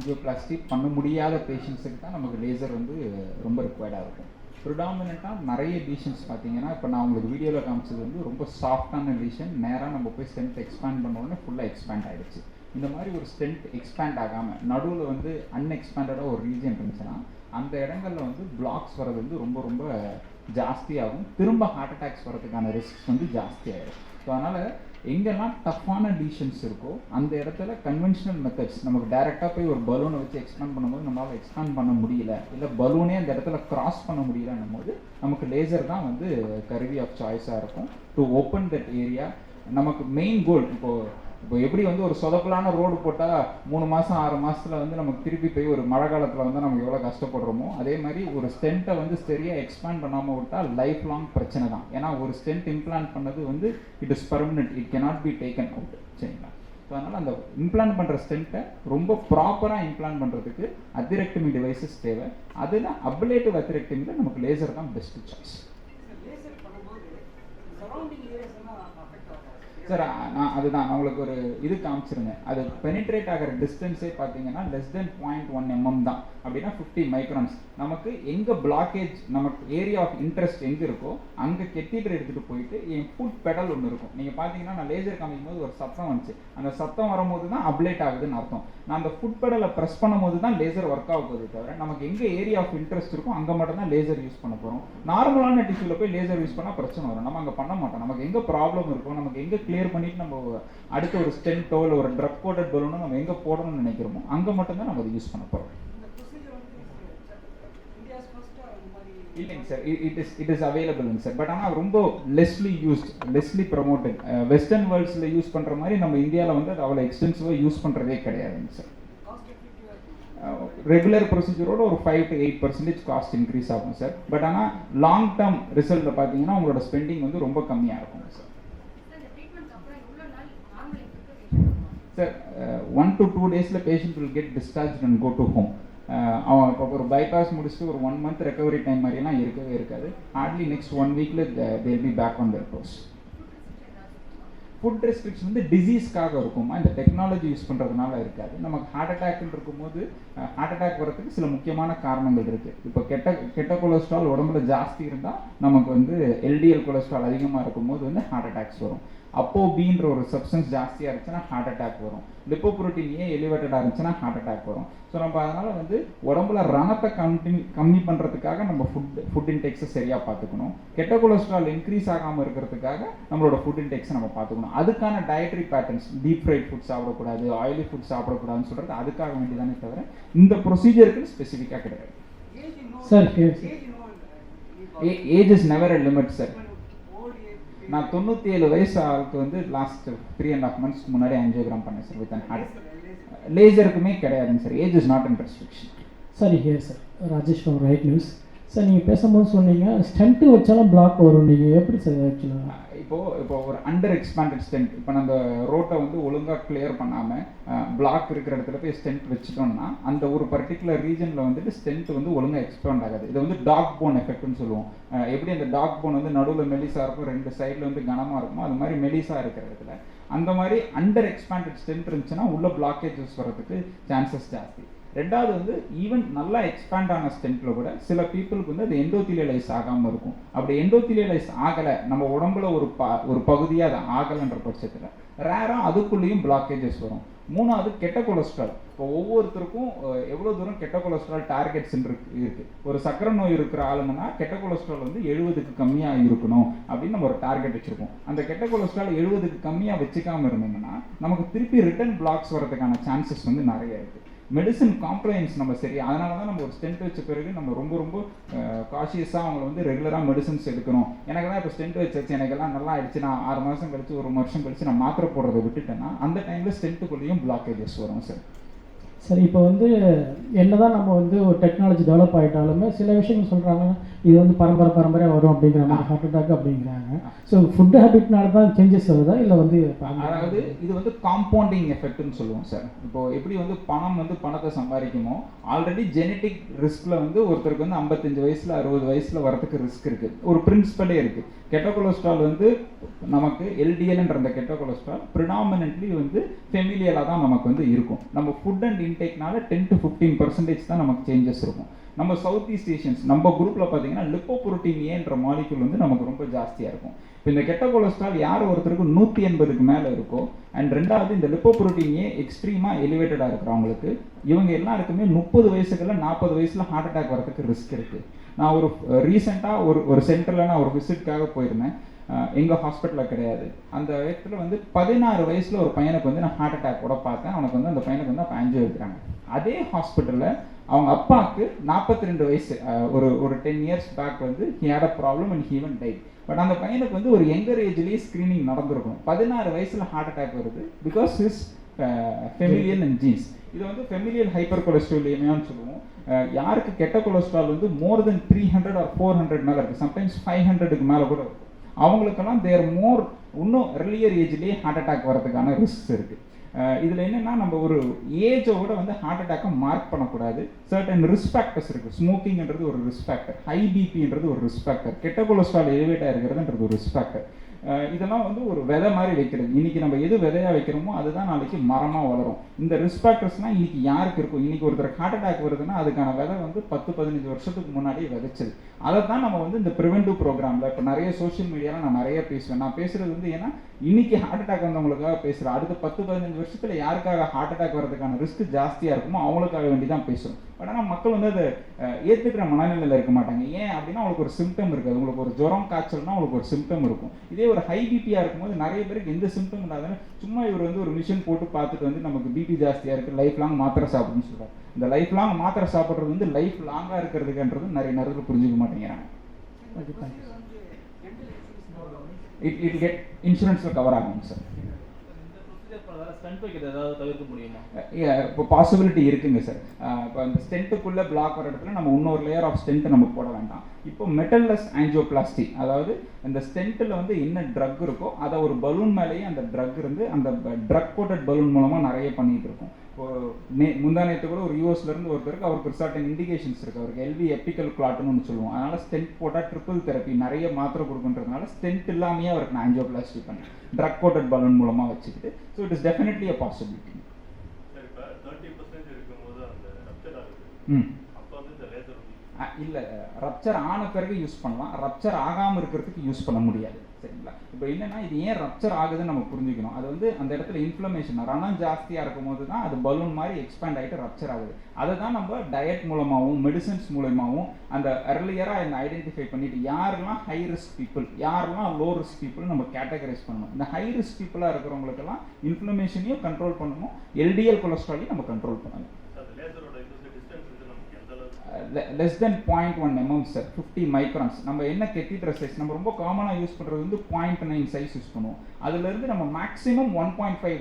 Angioplasty பண்ண முடியாத பேஷண்ட்ஸுக்கு தான் நமக்கு லேசர் வந்து ரொம்ப ரிக்வயர்டாக இருக்கும். ப்ரிடாமினண்ட்டாக நிறைய லீஷன்ஸ் பார்த்தீங்கன்னா, இப்போ நான் உங்களுக்கு வீடியோவில் காமிச்சது வந்து ரொம்ப சாஃப்டான லீஷன், நேராக நம்ம போய் ஸ்டென்ட் எக்ஸ்பேண்ட் பண்ண உடனே ஃபுல்லாக எக்ஸ்பேண்ட் ஆகிடுச்சு. இந்த மாதிரி ஒரு ஸ்டென்ட் எக்ஸ்பேண்ட் ஆகாமல் நடுவில் வந்து அன்எக்ஸ்பேண்டடாக ஒரு ரீஜன் இருந்துச்சுன்னா அந்த இடங்களில் வந்து பிளாக்ஸ் வர்றது வந்து ரொம்ப ரொம்ப ஜாஸ்தியாகும். திரும்ப ஹார்ட் அட்டாக்ஸ் வரதுக்கான ரிஸ்க் வந்து ஜாஸ்தியாகிடும். ஸோ அதனால் எங்கெல்லாம் டஃப்பான லீஷன்ஸ் இருக்கோ அந்த இடத்துல கன்வென்ஷனல் மெத்தட்ஸ், நமக்கு டைரெக்டாக போய் ஒரு பலூனை வச்சு எக்ஸ்பேண்ட் பண்ணும்போது நம்மளால் எக்ஸ்பேண்ட் பண்ண முடியல, இல்லை பலூனே அந்த இடத்துல கிராஸ் பண்ண முடியலன்னும் போது நமக்கு லேசர் தான் வந்து கருவி ஆஃப் சாய்ஸாக இருக்கும் டு ஓப்பன் தட் ஏரியா. நமக்கு மெயின் கோல் இப்போ எப்படி வந்து ஒரு சொதப்பலான ரோடு போட்டால் 3 மாதம் 6 மாதத்தில் வந்து நமக்கு திருப்பி போய் ஒரு மழை காலத்தில் வந்து நமக்கு எவ்வளோ கஷ்டப்படுறோமோ, அதே மாதிரி ஒரு ஸ்டென்ட்டை வந்து சரியாக எக்ஸ்பேண்ட் பண்ணாமல் விட்டால் லைஃப் லாங் பிரச்சனை தான். ஏன்னா ஒரு ஸ்டென்ட் இம்ப்ளான்ட் பண்ணது வந்து it is permanent, it cannot be taken out. சரிங்களா? ஸோ அதனால் அந்த இம்ப்ளான்ட் பண்ணுற ஸ்டென்ட்டை ரொம்ப ப்ராப்பராக இம்ப்ளான்ட் பண்ணுறதுக்கு அத்திரெக்டமி டிவைசஸ் தேவை. அதில் அப்லேட்டிவ் அத்திரெக்டமியில் நமக்கு லேசர் தான் பெஸ்ட் சாய்ஸ். சார் அதுதான் உங்களுக்கு ஒரு இது காமிச்சிருந்தேன். அது பெனிட்ரேட் ஆகிற டிஸ்டன்ஸே பார்த்தீங்கன்னா லெஸ் தென் 0.1 mm தான். அப்படின்னா 50 மைக்ரான்ஸ். நமக்கு எங்கே பிளாக்கேஜ், நமக்கு ஏரியா ஆஃப் இன்ட்ரெஸ்ட் எங்கே இருக்கோ அங்கே கெட்டிட்டர் எடுத்துகிட்டு போயிட்டு என் ஃபுட் பெடல் ஒன்று இருக்கும். நீங்கள் பார்த்தீங்கன்னா நான் லேசர் காமிக்கும் போது ஒரு சத்தம் வந்துச்சு. அந்த சத்தம் வரும்போது தான் அப்லேட் ஆகுதுன்னு அர்த்தம். நான் அந்த ஃபுட் பெடலை ப்ரெஸ் பண்ணும்போது தான் லேசர் ஒர்க் ஆக போகுது தவிர நமக்கு எங்கே ஏரியா ஆஃப் இன்ட்ரெஸ்ட் இருக்கும் அங்கே மட்டும் தான் லேசர் யூஸ் பண்ண போகிறோம். நார்மலான டிஷ்யூவில் போய் லேசர் யூஸ் பண்ணால் பிரச்சனை வரும். நம்ம அங்கே பண்ண மாட்டோம். நமக்கு எங்கே ப்ராப்ளம் இருக்கும், நமக்கு எங்கே கிளியர் பண்ணிட்டு நம்ம அடுத்த ஒரு ஸ்டென்ட்டோ இல்லை ஒரு ட்ரக் கோட்டட் பலூனோ நம்ம எங்கே போடணும்னு நினைக்கிறோமோ அங்கே மட்டும்தான் நம்ம அதை யூஸ் பண்ண போகிறோம். இல்லைங்க சார், இட் இஸ் அவைலபிள்ங்க சார். பட் ஆனால் ரொம்ப லெஸ்லி ப்ரமோட்டட். வெஸ்டர்ன் வேர்ல்ட்ஸில் யூஸ் பண்ணுற மாதிரி நம்ம இந்தியாவில் வந்து அது அவ்வளோ எக்ஸ்டென்சிவாக யூஸ் பண்ணுறதே கிடையாதுங்க சார். ரெகுலர் ப்ரொசீஜரோட ஒரு 5 to 8% காஸ்ட் இன்க்ரீஸ் ஆகும் சார். பட் ஆனால் லாங் டேர்ம் ரிசல்ட்டில் பார்த்தீங்கன்னா உங்களோட ஸ்பெண்டிங் வந்து ரொம்ப கம்மியாக இருக்குங்க sir. Sir 1 to 2 days patient will get discharge and go to home. அவன் இப்போ ஒரு பைபாஸ் முடிச்சுட்டு ஒரு 1 month ரெக்கவரி டைம் மாதிரிலாம் இருக்கவே இருக்காது. ஹார்ட்லி நெக்ஸ்ட் 1 weekல they'll be back on their course. Food restriction வந்து டிசீஸ்க்காக இருக்குமா, இந்த டெக்னாலஜி யூஸ் பண்ணுறதுனால இருக்காது. நமக்கு ஹார்ட் அட்டாக்னு இருக்கும்போது ஹார்ட் அட்டாக் வரதுக்கு சில முக்கியமான காரணங்கள் இருக்குது. இப்போ கெட்ட கொலஸ்ட்ரால் உடம்புல ஜாஸ்தி இருந்தால் நமக்கு வந்து எல்டிஎல் கொலஸ்ட்ரால் அதிகமாக இருக்கும்போது வந்து ஹார்ட் அட்டாக்ஸ் வரும். அப்போபின்ற ஒரு சப்ஸ்டன்ஸ் ஜாஸ்தியாக இருந்துச்சுன்னா ஹார்ட் அட்டாக் வரும். லிப்போப்ரோட்டீன் எலிவேட்டடாக இருந்துச்சுன்னா ஹார்ட் அட்டாக் வரும். ஸோ நம்ம அதனால் வந்து உடம்புல ரணத்தை கம்மி பண்ணுறதுக்காக நம்ம ஃபுட் இன்டேக்ஸை சரியாக பார்த்துக்கணும். கெட்ட கொலஸ்ட்ரால் இன்க்ரீஸ் ஆகாமல் இருக்கிறதுக்காக நம்மளோட ஃபுட் இன்டேக்ஸை நம்ம பார்த்துக்கணும். அதுக்கான dietary patterns, deep fried food சாப்பிடக்கூடாது, ஆயிலி ஃபுட் சாப்பிடக்கூடாதுன்னு சொல்கிறது அதுக்காக வேண்டியதானே தவிர இந்த ப்ரொசீஜருக்கு ஸ்பெசிஃபிக்காக கிடையாது sir. Age is never a limit sir. நான் 97 வயசு ஆளுக்கு வந்து லாஸ்ட் 3.5 months முன்னாடி ஆஞ்சியோகிராம் பண்ணேன் சார். வித் அண்ட் ஹார்ட் லேசருக்குமே கிடையாதுங்க sir. Age is not an restriction. Sir here sir Rajesh from right news. Sir நீங்கள் பேசும்போது சொன்னீங்க ஸ்டென்ட்டு வச்சாலும் பிளாக் வரும். நீங்கள் எப்படி சார் ஆக்சுவலாக இப்போ ஒரு அண்டர் எக்ஸ்பேண்டட் ஸ்டென்ட், இப்போ நம்ம ரோட்டை வந்து ஒழுங்காக கிளியர் பண்ணாமல் பிளாக் இருக்கிற இடத்துல போய் ஸ்டென்ட் வச்சுட்டோம்னா அந்த ஒரு பர்டிகுலர் ரீஜனில் வந்துட்டு ஸ்டென்ட் வந்து ஒழுங்காக எக்ஸ்பேண்ட் ஆகாது. இது வந்து டாக் போன் எஃபெக்ட்னு சொல்லுவோம். எப்படி அந்த டாக் போன் வந்து நடுவில் மெலிசாக இருக்கும், 2 சைடில் வந்து கனமாக இருக்குமோ அது மாதிரி மெலிசாக இருக்கிற இடத்துல அந்த மாதிரி அண்டர் எக்ஸ்பேண்டட் ஸ்டென்ட் இருந்துச்சுன்னா உள்ள பிளாக்கேஜஸ் வரதுக்கு சான்சஸ் ஜாஸ்தி. ரெண்டாவது வந்து ஈவன் நல்லா எக்ஸ்பேண்ட் ஆன ஸ்டென்ட்ல கூட சில பீப்புளுக்கு வந்து அது எண்டோத்திலியலைஸ் ஆகாமல் இருக்கும். அப்படி எண்டோத்திலியலைஸ் ஆகலை, நம்ம உடம்புல ஒரு பகுதியாக அது ஆகலைன்ற பட்சத்தில் ரேராக அதுக்குள்ளேயும் பிளாக்கேஜஸ் வரும். மூணாவது கெட்ட கொலஸ்ட்ரால். இப்போ ஒவ்வொருத்தருக்கும் எவ்வளோ தூரம் கெட்ட கொலஸ்ட்ரால் டார்கெட்ஸ் இருக்கு. ஒரு சக்கரை நோய் இருக்கிற ஆளுங்கன்னா கெட்ட கொலஸ்ட்ரால் வந்து 70க்கு கம்மியாக இருக்கணும் அப்படின்னு நம்ம ஒரு டார்கெட் வச்சுருக்கோம். அந்த கெட்ட கொலஸ்ட்ரால் 70க்கு கம்மியாக வச்சுக்காமல் இருந்தோம்னா நமக்கு திருப்பி ரிட்டர்ன் பிளாக்ஸ் வரதுக்கான சான்சஸ் வந்து நிறைய இருக்குது. மெடிசன் காம்ப்ளைன்ஸ் நம்ம சரி, அதனால தான் நம்ம ஒரு ஸ்டென்ட் வச்ச பிறகு நம்ம ரொம்ப காஷியஸாக அவங்களை வந்து ரெகுலராக மெடிசன்ஸ் எடுக்கணும். எனக்கு தான் இப்போ ஸ்டென்ட் வச்சாச்சு, எனக்கெல்லாம் நல்லா ஆயிடுச்சு, நான் 6 மாதம் கழிச்சு 1 வருஷம் கழிச்சு நான் மாத்திரை போடுறதை விட்டுட்டேன்னா அந்த டைமில் ஸ்டென்ட்டுக்குள்ளேயும் பிளாக்கேஜஸ் வரும் சார். சரி, இப்போ வந்து என்னதான் நம்ம வந்து ஒரு டெக்னாலஜி டெவலப் ஆகிட்டாலுமே சில விஷயங்கள் சொல்கிறாங்க இது வந்து பரம்பரையாக வரும் அப்படிங்கிற மாதிரி, ஹார்ட் அட்டாக் அப்படிங்கிறாங்க. ஸோ ஃபுட் ஹேபிட்னால தான் சேஞ்சஸ் வருதா இல்லை வந்து அதாவது இது வந்து காம்பவுண்டிங் எஃபெக்ட்னு சொல்லுவோம் சார். இப்போ எப்படி வந்து பணம் வந்து பணத்தை சம்பாதிக்குமோ ஆல்ரெடி ஜெனட்டிக் ரிஸ்கில் வந்து ஒருத்தருக்கு வந்து 55 வயசில் 60 வயசில் வரதுக்கு ரிஸ்க் இருக்குது. ஒரு பிரின்சிபலே இருக்குது. கெட்டோ கொலஸ்ட்ரால் வந்து நமக்கு எல்டிஎல்ன்ற அந்த கெட்டோ கொலஸ்ட்ரால் ப்ரிடாமினென்ட்லி வந்து ஃபெமிலியலாக தான் நமக்கு வந்து இருக்கும். நம்ம ஃபுட் அண்ட் இன்டேக்னால 10 to 15% தான் நமக்கு சேஞ்சஸ் இருக்கும். நம்ம சவுத் ஈஸ்ட் ஏஷியன்ஸ் நம்ம குரூப்பில் பார்த்தீங்கன்னா லிப்போப்ரோட்டீன் ஏன்ற மாலிகுல் வந்து நமக்கு ரொம்ப ஜாஸ்தியாக இருக்கும். இப்போ இந்த கெட்டோ கொலஸ்ட்ரால் யார் ஒருத்தருக்கு 180க்கு மேலே இருக்கோ, அண்ட் ரெண்டாவது இந்த லிப்போப்ரோட்டீன் ஏ எக்ஸ்ட்ரீமாக எலிவேட்டடாக இருக்கிறவங்களுக்கு, இவங்க எல்லாருக்குமே 30 வயசுக்குள்ள 40 வயசில் ஹார்ட் அட்டாக் வரதுக்கு ரிஸ்க் இருக்குது. நான் ஒரு ரீசெண்டாக ஒரு சென்டரில் நான் ஒரு விசிட்காக போயிருந்தேன். எங்கள் ஹாஸ்பிட்டலில் கிடையாது. அந்த இடத்துல வந்து 16 வயசில் ஒரு பையனுக்கு வந்து நான் ஹார்ட் அட்டாக் கூட பார்த்தேன். அவனுக்கு வந்து அந்த பையனுக்கு வந்து அப்போ ஆன்ஜியோ எடுக்கிறாங்க. அதே ஹாஸ்பிட்டலில் அவங்க அப்பாவுக்கு 42 வயசு, ஒரு 10 years பேக் வந்து he had a problem and he even died. But அந்த பையனுக்கு வந்து ஒரு யங்கர் ஏஜ்லேயே ஸ்க்ரீனிங் நடந்திருக்கும். 16 வயசில் ஹார்ட் அட்டாக் வருது because his familial and jeans. இது வந்து ஃபெமிலியல் ஹைப்பர் கொலஸ்ட்ரோலியமியான்னு சொல்லுவோம். யாருக்கு கெட்ட கொலஸ்ட்ரால் வந்து மோர் தென் 300 or 400 மேலே இருக்குது, சம்டைம்ஸ் 500க்கு மேலே கூட இருக்கும், அவங்களுக்கெல்லாம் தேர் மோர் இன்னும் earlier ஏஜ்லேயே ஹார்ட் அட்டாக் வரதுக்கான ரிஸ்க் இருக்குது. இதில் என்னென்னா நம்ம ஒரு ஏஜோட வந்து ஹார்ட் அட்டாக்கை மார்க் பண்ணக்கூடாது. சர்டன் ரிஸ்க் ஃபேக்டர்ஸ் இருக்குது. ஸ்மோக்கிங்ன்றது ஒரு ரிஸ்க் ஃபேக்டர், ஹை பிபின்றது ஒரு ரிஸ்க் ஃபேக்டர், கெட்ட கொலஸ்ட்ரால் எலிவேட்டாக இருக்கிறதுன்றது ஒரு ரிஸ்க் ஃபேக்டர். இதெல்லாம் வந்து ஒரு விதை மாதிரி வைக்கிறது. இன்னைக்கு நம்ம எது விதையாக வைக்கிறோமோ அதுதான் நாளைக்கு மரமாக வளரும். இந்த ரிஸ்க் ஃபேக்டர்ஸ்லாம் இன்னைக்கு யாருக்கு இருக்கும்? இன்னைக்கு ஒருத்தர் ஹார்ட் அட்டாக் வருதுன்னா அதுக்கான விதை வந்து 10-15 வருஷத்துக்கு முன்னாடியே விதைச்சது. அதை தான் நம்ம வந்து இந்த ப்ரிவென்டிவ் ப்ரோக்ராமில் இப்போ நிறைய சோஷியல் மீடியாவில் நான் நிறைய பேசுவேன். நான் பேசுகிறது வந்து ஏன்னா இன்னைக்கு ஹார்ட் அட்டாக் வந்தவங்களுக்காக பேசுகிறேன். அடுத்த 10-15 வருஷத்தில் யாருக்காக ஹார்ட் அட்டாக் வரதுக்கான ரிஸ்க் ஜாஸ்தியாக இருக்குமோ அவங்களுக்காக வேண்டி தான் பேசுகிறோம். பட் ஆனால் மக்கள் வந்து அதை ஏற்றுக்கிற மனநிலையில் இருக்க மாட்டாங்க. ஏன் அப்படின்னா அவங்களுக்கு ஒரு சிம்டம் இருக்குது. உங்களுக்கு ஒரு ஜுரம் காய்ச்சல்னா அவங்களுக்கு ஒரு சிம்டம் இருக்கும். இதே ஒரு ஹை பிபியாக இருக்கும்போது நிறைய பேருக்கு எந்த சிம்டம் இல்லாதனால சும்மா இவர் வந்து ஒரு மிஷின் போட்டு பார்த்துட்டு வந்து நமக்கு பிபி ஜாஸ்தியாக இருக்குது, லைஃப் லாங் மாத்திரை சாப்பிடுன்னு சொல்கிறார். இந்த லைஃப் லாங் மாத்திரை சாப்பிட்றது வந்து லைஃப் லாங்காக இருக்கிறதுக்குன்றது நிறைய நேரத்தில் புரிஞ்சுக்க மாட்டேங்கிறாங்க. இட் கெட் இன்சூரன்ஸில் கவர் ஆகும் சார். இப்போ பாசிபிலிட்டி இருக்குங்க சார். இப்போ அந்த ஸ்டென்ட்டுக்குள்ளே பிளாக் வர இடத்துல நம்ம இன்னொரு லேயர் ஆஃப் ஸ்டென்ட் நம்ம போட வேண்டாம். இப்போ மெட்டல்லெஸ் ஆஞ்சியோபிளாஸ்டி, அதாவது இந்த ஸ்டென்ட்டில் வந்து என்ன ட்ரக் இருக்கோ அதை ஒரு பலூன் மேலேயே அந்த ட்ரக் இருந்து அந்த ட்ரக் கோட்டட் பலூன் மூலமாக நிறைய பண்ணிகிட்டு இருக்கும். இப்போ முந்தானயத்து கூட ஒரு யூஎஸ்லேருந்து ஒருத்தருக்கு அவருக்கு ஒரு சர்டன் இண்டிகேஷன்ஸ் இருக்குது. அவருக்கு எல்வி எப்பிக்கல் கிளாட்னு ஒன்று சொல்லுவோம். அதனால் ஸ்டென்ட் போட்டால் ட்ரிபிள் தெரப்பி நிறைய மாத்திரை கொடுக்குன்றதுனால ஸ்டென்ட் இல்லாமையே அவருக்கு நான் ஆஞ்சியோபிளாஸ்டி பண்ணேன் ட்ரக் கோட்டட் பலூன் மூலமாக வச்சுக்கிட்டு. So it is definitely a possibility. இல்லை, ரப்சர் ஆன பிறகு யூஸ் பண்ணலாம், ரப்சர் ஆகாமல் இருக்கிறதுக்கு யூஸ் பண்ண முடியாது. சரிங்களா? இப்போ என்னன்னா இது ஏன் ரப்சர் ஆகுதுன்னு நம்ம புரிஞ்சுக்கணும். அது வந்து அந்த இடத்துல இன்ஃப்ளமேஷன் ரணம் ஜாஸ்தியாக இருக்கும் போது தான் அது பலூன் மாதிரி எக்ஸ்பேண்ட் ஆகிட்டு ரப்சர் ஆகுது. அதை தான் நம்ம டயட் மூலமாகவும் மெடிசன்ஸ் மூலமாகவும் அந்த earlier-ஆ இந்த ஐடென்டிஃபை பண்ணிட்டு யாரெல்லாம் ஹை ரிஸ்க் பீப்புள், யாரெல்லாம் லோ ரிஸ்க் பீப்புள் நம்ம கேட்டகரைஸ் பண்ணணும். இந்த ஹை ரிஸ்க் பீப்புளாக இருக்கிறவங்களுக்கெல்லாம் இன்ஃப்ளமேஷனையும் கண்ட்ரோல் பண்ணணும், எல்டிஎல் கொலஸ்ட்ராலையும் நம்ம கண்ட்ரோல் பண்ணணும். less than 0.1 mm sir, 50 microns. நம்ம என்ன கெட்டிட்டர் சைஸ் நம்ம ரொம்ப காமனாக யூஸ் பண்ணுறது வந்து 0.9 சைஸ் யூஸ் பண்ணுவோம். அதுலேருந்து நம்ம மேக்ஸிமம் 1.5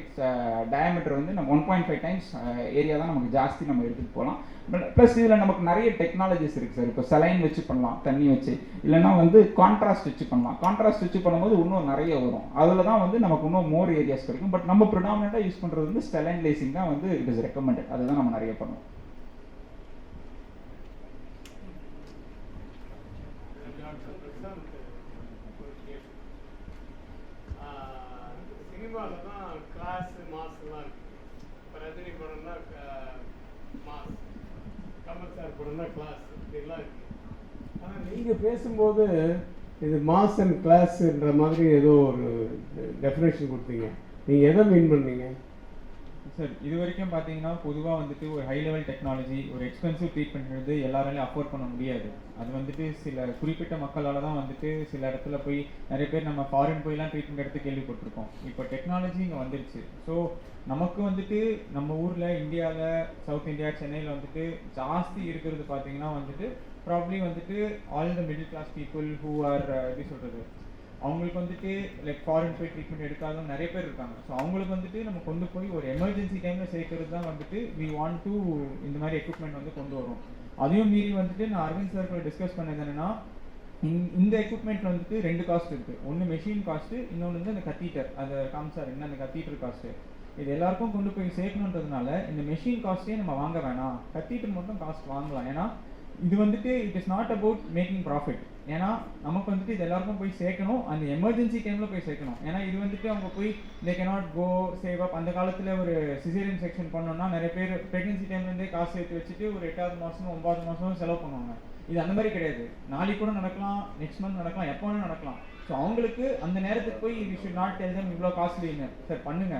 டயமீட்டர் வந்து நம்ம 1.5 டைம்ஸ் ஏரியா தான் நமக்கு ஜாஸ்தி நம்ம எடுத்துகிட்டு போகலாம். பட் ப்ளஸ் இதில் நமக்கு நிறைய டெக்னாலஜிஸ் இருக்குது சார். இப்போ சலைன் வச்சு பண்ணலாம், தண்ணி வச்சு, இல்லைனா வந்து கான்ட்ராஸ்ட் வச்சு பண்ணலாம். கான்ட்ராஸ்ட் வச்சு பண்ணும்போது இன்னும் நிறைய வரும். அதில் தான் வந்து நமக்கு இன்னும் மோர் ஏரியாஸ் கிடைக்கும். பட் நம்ம ப்ரிடாமினெண்ட்டாக யூஸ் பண்ணுறது வந்து ஸ்டெலைன் லேசிங் தான் வந்து இட் இஸ் ரெக்கமெண்டட். அதுதான் நம்ம நிறைய பண்ணுவோம். சினிமாவில் தான் கிளாஸு மாஸ்லாம் இருக்குது. இப்போ ரஜினி படம்னா மாஸ், கமல் சார் படம்னா கிளாஸ், இப்படிலாம் இருக்குது. ஆனால் நீங்கள் பேசும்போது இது மாஸ் அண்ட் கிளாஸுன்ற மாதிரி ஏதோ ஒரு டெஃபினேஷன் கொடுத்தீங்க. நீங்கள் எதை மீன் பண்ணீங்க சார்? இது வரைக்கும் பார்த்தீங்கன்னா பொதுவாக வந்துட்டு ஒரு ஹை லெவல் டெக்னாலஜி, ஒரு எக்ஸ்பென்சிவ் ட்ரீட்மெண்ட் எல்லாராலையும் அஃபோர்ட் பண்ண முடியாது. அது வந்துட்டு சில குறிப்பிட்ட மக்களால் தான் வந்துட்டு சில இடத்துல போய் நிறைய பேர் நம்ம ஃபாரின் போய்லாம் ட்ரீட்மெண்ட் எடுத்து கேள்விப்பட்டிருக்கோம். இப்போ டெக்னாலஜி இங்கே வந்துருச்சு. ஸோ நமக்கு வந்துட்டு நம்ம ஊரில் இந்தியாவில் சவுத் இந்தியா சென்னையில் வந்துட்டு ஜாஸ்தி இருக்கிறது பார்த்தீங்கன்னா வந்துட்டு ப்ராப்ளி வந்துட்டு all the middle class people who are எப்படி சொல்கிறது, அவங்களுக்கு வந்துட்டு லைக் ஃபாரின் போய் ட்ரீட்மெண்ட் எடுக்காதவங்க நிறைய பேர் இருக்காங்க. ஸோ அவங்களுக்கு வந்துட்டு நம்ம கொண்டு போய் ஒரு எமர்ஜென்சி டைமில் சேர்க்கறது தான் வந்துட்டு வி வாண்ட் டு இந்த மாதிரி எக்யூப்மெண்ட் வந்து கொண்டு வரும். அதையும் மீறி வந்துட்டு நான் அரவிந்த் சார் கூட டிஸ்கஸ் பண்ணது என்னென்னா, இந்த எக்யூப்மெண்ட்டில் வந்துட்டு 2 காஸ்ட் இருக்குது. ஒன்று மெஷின் காஸ்ட்டு, இன்னொன்று வந்து அந்த கத்தீட்டர், அதை காமிச்சார் என்ன அந்த கத்தீட்டர் காஸ்ட்டு. இது எல்லாருக்கும் கொண்டு போய் சேர்க்கணுன்றதுனால இந்த மெஷின் காஸ்ட்டே நம்ம வாங்க வேணாம், கத்தீட்டர் மட்டும் காஸ்ட் வாங்கலாம். ஏன்னா இது வந்துட்டு it is not about making profit. ஏன்னா நமக்கு வந்துட்டு இது எல்லாருக்கும் போய் சேர்க்கணும், அந்த எமர்ஜென்சி டைமில் போய் சேர்க்கணும். ஏன்னா இது வந்துட்டு அவங்க போய் தே கேனாட் கோ சேவ் அப். அந்த காலத்தில் ஒரு சிசேரியன் செக்ஷன் பண்ணோம்னா நிறைய பேர் ப்ரெக்னென்சி டைம்லேருந்தே காசு சேர்த்து வச்சுட்டு ஒரு 8வது மாதம் 9வது மாதம் செலவு பண்ணுவாங்க. இது அந்த மாதிரி கிடையாது, நாளைக்கு கூட நடக்கலாம், நெக்ஸ்ட் மந்த் நடக்கலாம், எப்போ வேணும் நடக்கலாம். ஸோ அவங்களுக்கு அந்த நேரத்துக்கு போய் we should not tell them இவ்வளோ காஸ்ட்லின்னு. சார் பண்ணுங்க,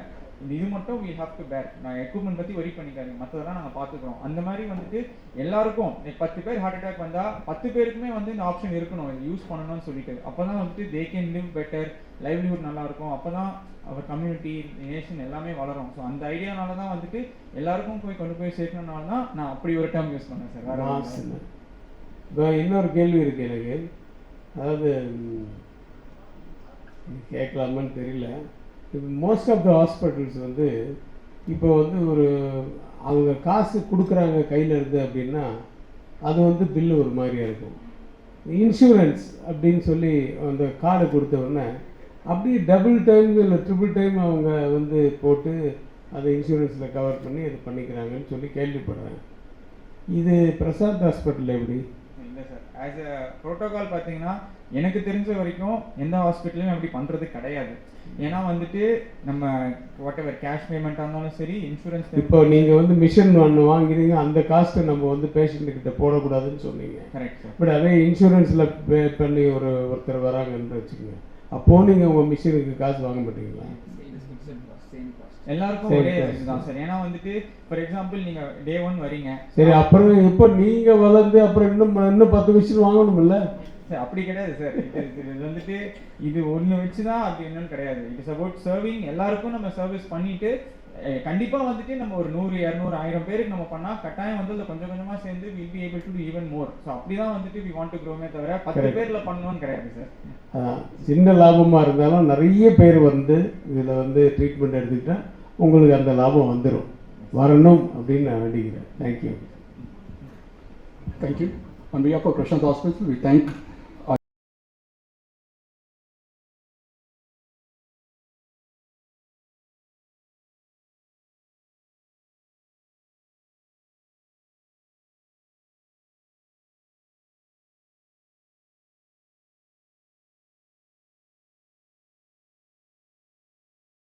இது மட்டும் வி ஹாவ் டு பேர். நான் எக்யூப்மெண்ட் பற்றி ஒரி பண்ணிக்காதீங்க, மற்றதெல்லாம் நாங்கள் பார்த்துக்குறோம். அந்த மாதிரி வந்துட்டு எல்லாருக்கும் 10 பேர் ஹார்ட் அட்டாக் வந்தால் 10 பேருக்குமே வந்து இந்த ஆப்ஷன் இருக்கணும், இது யூஸ் பண்ணணும்னு சொல்லிட்டு. அப்போ தான் வந்துட்டு they can live better, livelihood நல்லாயிருக்கும். அப்போ தான் அவர் கம்யூனிட்டி நேஷன் எல்லாமே வளரும். ஸோ அந்த ஐடியானால தான் வந்துட்டு எல்லாருக்கும் போய் கொண்டு போய் சேர்க்கணுனால தான் நான் அப்படி ஒரு டேர்ம் யூஸ் பண்ணேன் சார். வேறு இப்போ இன்னொரு கேள்வி இருக்குது எனக்கு, அதாவது கேட்கலாமான்னு தெரியல. இப்போ மோஸ்ட் ஆஃப் த ஹாஸ்பிட்டல்ஸ் வந்து இப்போ வந்து ஒரு அவங்க காசு கொடுக்குறாங்க கையில் இருந்து அப்படின்னா அது வந்து பில்லு ஒரு மாதிரியாக இருக்கும். இன்சூரன்ஸ் அப்படின்னு சொல்லி அந்த கார்டு கொடுத்த உடனே அப்படியே டபுள் டைம் இல்லை ட்ரிபிள் டைம் அவங்க வந்து போட்டு அதை இன்சூரன்ஸில் கவர் பண்ணி அது பண்ணிக்கிறாங்கன்னு சொல்லி கேள்விப்படுறேன். இது பிரசாத் ஹாஸ்பிட்டல் எப்படி? இல்லை சார், ஆஸ் அ ப்ரோட்டோகால் பார்த்தீங்கன்னா எனக்கு தெரிஞ்ச வரைக்கும் எந்த ஹாஸ்பிட்டலையும் அப்படி பண்ணுறது கிடையாது. ஏன்னா வந்துட்டு நம்ம வாட் எவர் கேஷ் பேமெண்ட்டாக இருந்தாலும் சரி, இன்சூரன்ஸ். இப்போ நீங்கள் வந்து மிஷின் ஒன்று வாங்கிறீங்க, அந்த காஸ்ட்டை நம்ம வந்து பேஷண்ட்டுக்கிட்ட போடக்கூடாதுன்னு சொன்னீங்க. Correct sir. பட் அதே இன்சூரன்ஸில் பே பண்ணி ஒருத்தர் வராங்கன்னு வச்சுக்கோங்க, அப்போது நீங்கள் உங்கள் மிஷினுக்கு காசு வாங்க மாட்டீங்களா? எல்லாருக்கும் ஒரே இதுதான் சார். ஏன்னா வந்துட்டு ஃபார் எக்ஸாம்பிள் நீங்கள் டே 1 வரீங்க, சரி, அப்புறம் இப்போ நீங்கள் வளர்ந்து அப்புறம் இன்னும் 10 மிஷின் வாங்கணும்ல? சார் அப்படி கிடையாது சார். இது வந்துட்டு இது ஒன்று வச்சு தான் அப்படி என்னன்னு கிடையாது. It is about serving. எல்லாருக்கும் நம்ம சர்வீஸ் பண்ணிட்டு கண்டிப்பாக வந்துட்டு நம்ம ஒரு 100, 200, 1000 பேருக்கு நம்ம பண்ணால் கட்டாயம் வந்து அதை கொஞ்சம் கொஞ்சமாக சேர்ந்து will be able to to even more. So அப்படி தான் வந்துட்டு வி வாண்ட் டு க்ரோமே தவிர 10 பேரில் பண்ணணும்னு கிடையாது சார். சின்ன லாபமாக இருந்தாலும் நிறைய பேர் வந்து இதில் வந்து ட்ரீட்மெண்ட் எடுத்துக்கிட்டால் உங்களுக்கு அந்த லாபம் வரணும் அப்படின்னு நான் வேண்டிக்கிறேன். Thank you. Thank you. On behalf of Prashant Hospital, we thank